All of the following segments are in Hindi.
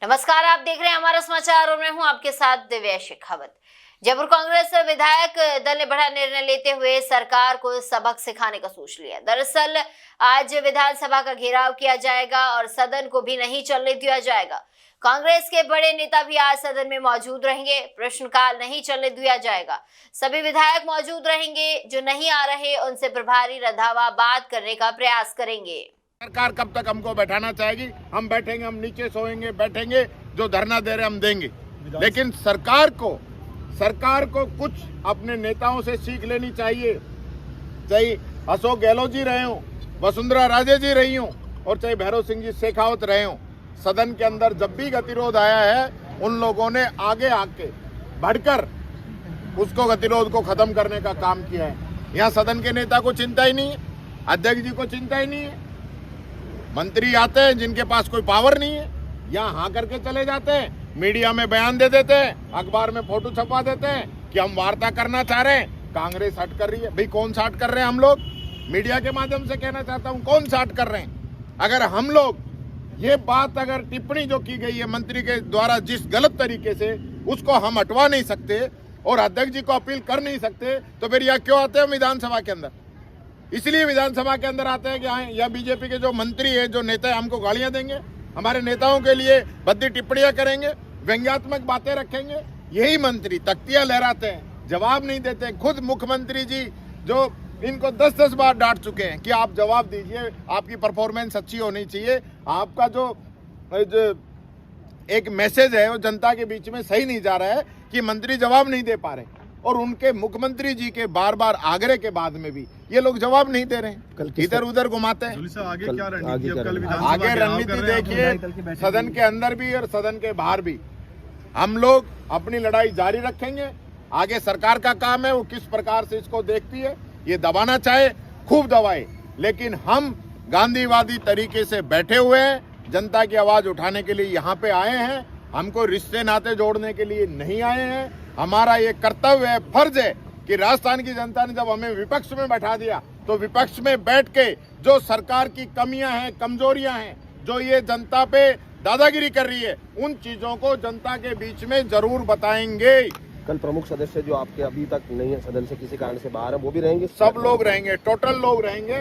नमस्कार, आप देख रहे हैं हमारा समाचार और मैं हूं आपके साथ दिव्या शेखावत। जयपुर कांग्रेस विधायक दल ने बड़ा निर्णय लेते हुए सरकार को सबक सिखाने का सोच लिया। दरअसल आज विधानसभा का घेराव किया जाएगा और सदन को भी नहीं चलने दिया जाएगा। कांग्रेस के बड़े नेता भी आज सदन में मौजूद रहेंगे। प्रश्नकाल नहीं चलने दिया जाएगा। सभी विधायक मौजूद रहेंगे। जो नहीं आ रहे उनसे प्रभारी रंधावा बात करने का प्रयास करेंगे। सरकार कब तक हमको बैठाना चाहेगी? हम बैठेंगे, हम नीचे सोएंगे, बैठेंगे, जो धरना दे रहे हम देंगे। लेकिन सरकार को कुछ अपने नेताओं से सीख लेनी चाहिए। चाहे अशोक गहलोत जी रहे हों, वसुंधरा राजे जी रही हों और चाहे भैरव सिंह जी शेखावत रहे हों, सदन के अंदर जब भी गतिरोध आया है उन लोगों ने आगे आके बढ़कर उसको गतिरोध को खत्म करने का काम किया है। यहाँ सदन के नेता को चिंता ही नहीं है, अध्यक्ष जी को चिंता ही नहीं है। मंत्री आते हैं जिनके पास कोई पावर नहीं है, यहाँ हाँ करके चले जाते हैं, मीडिया में बयान दे देते हैं, अखबार में फोटो छपा देते हैं कि हम वार्ता करना चाह रहे हैं। कांग्रेस हट कर रही है। भाई कौन सा हट कर रहे हैं? हम लोग मीडिया के माध्यम से कहना चाहता हूँ, कौन सा हट कर रहे हैं? अगर हम लोग ये बात, अगर टिप्पणी जो की गई है मंत्री के द्वारा जिस गलत तरीके से, उसको हम हटवा नहीं सकते और अध्यक्ष जी को अपील कर नहीं सकते, तो फिर यहाँ क्यों आते हैं विधानसभा के अंदर? इसलिए विधानसभा के अंदर आते हैं कि हाँ, या बीजेपी के जो मंत्री है, जो नेता है, हमको गालियां देंगे, हमारे नेताओं के लिए भद्दी टिप्पणियां करेंगे, व्यंग्यात्मक बातें रखेंगे। यही मंत्री तख्तियां लहराते हैं, जवाब नहीं देते। खुद मुख्यमंत्री जी जो इनको 10-10 बार डांट चुके हैं कि आप जवाब दीजिए, आपकी परफॉर्मेंस अच्छी होनी चाहिए, आपका जो एक मैसेज है वो जनता के बीच में सही नहीं जा रहा है, कि मंत्री जवाब नहीं दे पा रहे। और उनके मुख्यमंत्री जी के बार बार आग्रह के बाद में भी ये लोग जवाब नहीं दे रहे हैं, इधर उधर घुमाते हैं। आगे क्या रणनीति? आगे रणनीति देखिए, सदन के अंदर भी और सदन के बाहर भी हम लोग अपनी लड़ाई जारी रखेंगे। आगे सरकार का काम है, वो किस प्रकार से इसको देखती है। ये दबाना चाहे खूब दबाए, लेकिन हम गांधीवादी तरीके से बैठे हुए हैं, जनता की आवाज उठाने के लिए यहाँ पे आए हैं। हमको रिश्ते नाते जोड़ने के लिए नहीं आए हैं। हमारा ये कर्तव्य है, फर्ज है कि राजस्थान की जनता ने जब हमें विपक्ष में बैठा दिया, तो विपक्ष में बैठ के जो सरकार की कमियां हैं, कमजोरियां हैं, जो ये जनता पे दादागिरी कर रही है, उन चीजों को जनता के बीच में जरूर बताएंगे। कल प्रमुख सदस्य जो आपके अभी तक नहीं है, सदन से किसी कारण से बाहर है, वो भी रहेंगे? सब लोग रहेंगे, टोटल लोग रहेंगे,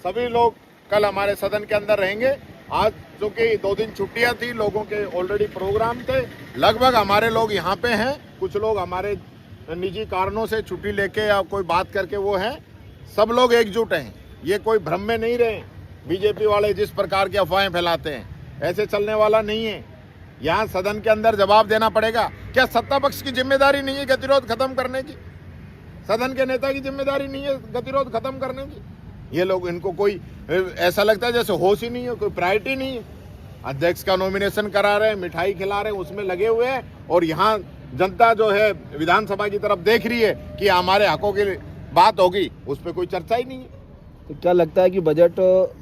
सभी लोग कल हमारे सदन के अंदर रहेंगे। आज चूंकि 2 दिन छुट्टियां थी, लोगों के ऑलरेडी प्रोग्राम थे, लगभग हमारे लोग यहाँ पे हैं। कुछ लोग हमारे निजी कारणों से छुट्टी लेके या कोई बात करके वो हैं। सब लोग एकजुट हैं, ये कोई भ्रम में नहीं रहे। बीजेपी वाले जिस प्रकार की अफवाहें फैलाते हैं, ऐसे चलने वाला नहीं है। यहाँ सदन के अंदर जवाब देना पड़ेगा। क्या सत्ता पक्ष की जिम्मेदारी नहीं है गतिरोध खत्म करने की? सदन के नेता की जिम्मेदारी नहीं है गतिरोध खत्म करने की? ये लोग, इनको कोई ऐसा लगता है जैसे होश ही नहीं है, कोई प्रायोरिटी नहीं है। अध्यक्ष का नॉमिनेशन करा रहे हैं, मिठाई खिला रहे हैं, उसमें लगे हुए हैं, और यहाँ जनता जो है विधानसभा की तरफ देख रही है कि हमारे हकों की बात होगी, उस पर कोई चर्चा ही नहीं है। तो क्या लगता है कि बजट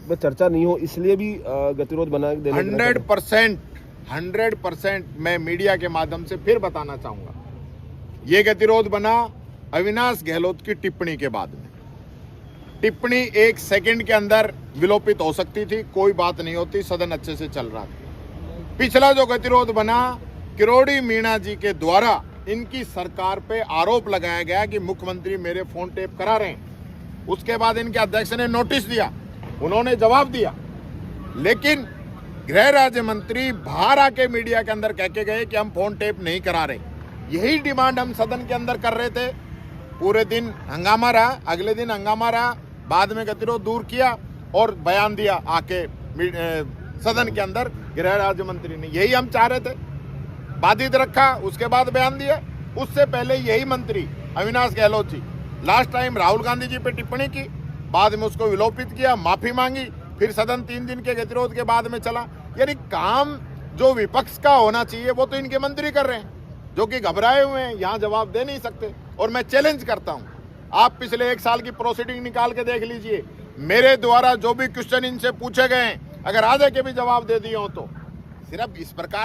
में चर्चा नहीं हो, इसलिए भी गतिरोध बना देने? 100% मैं मीडिया के माध्यम से फिर बताना चाहूंगा, ये गतिरोध बना अविनाश गहलोत की टिप्पणी के बाद में। टिप्पणी 1 सेकंड के अंदर विलोपित हो सकती थी, कोई बात नहीं होती, सदन अच्छे से चल रहा था। पिछला जो गतिरोध बना, किरोड़ी मीणा जी के द्वारा इनकी सरकार पे आरोप लगाया गया कि मुख्यमंत्री मेरे फोन टेप करा रहे हैं। उसके बाद इनके अध्यक्ष ने नोटिस दिया, उन्होंने जवाब दिया, लेकिन गृह राज्य मंत्री बाहर आके मीडिया के अंदर कह के गए कि हम फोन टेप नहीं करा रहे। यही डिमांड हम सदन के अंदर कर रहे थे। पूरे दिन हंगामा रहा, अगले दिन हंगामा रहा, बाद में गतिरोध दूर किया और बयान दिया आके सदन के अंदर गृह राज्य मंत्री ने। यही हम चाह रहे थे, बाधित रखा, उसके बाद बयान दिया। उससे पहले यही मंत्री अविनाश गहलोत जी लास्ट टाइम राहुल गांधी जी पे टिप्पणी की, बाद में उसको विलोपित किया, माफी मांगी, फिर सदन 3 दिन के गतिरोध के बाद में चला। यानी काम जो विपक्ष का होना चाहिए वो तो इनके मंत्री कर रहे हैं, जो कि घबराए हुए हैं, यहाँ जवाब दे नहीं सकते। और मैं चैलेंज करता हूँ, आप पिछले 1 साल की प्रोसीडिंग निकाल के देख लीजिए, मेरे द्वारा जो भी क्वेश्चन इनसे पूछे गए हैं, अगर आधे के भी जवाब दे दिए हो तो सिर्फ इस प्रकार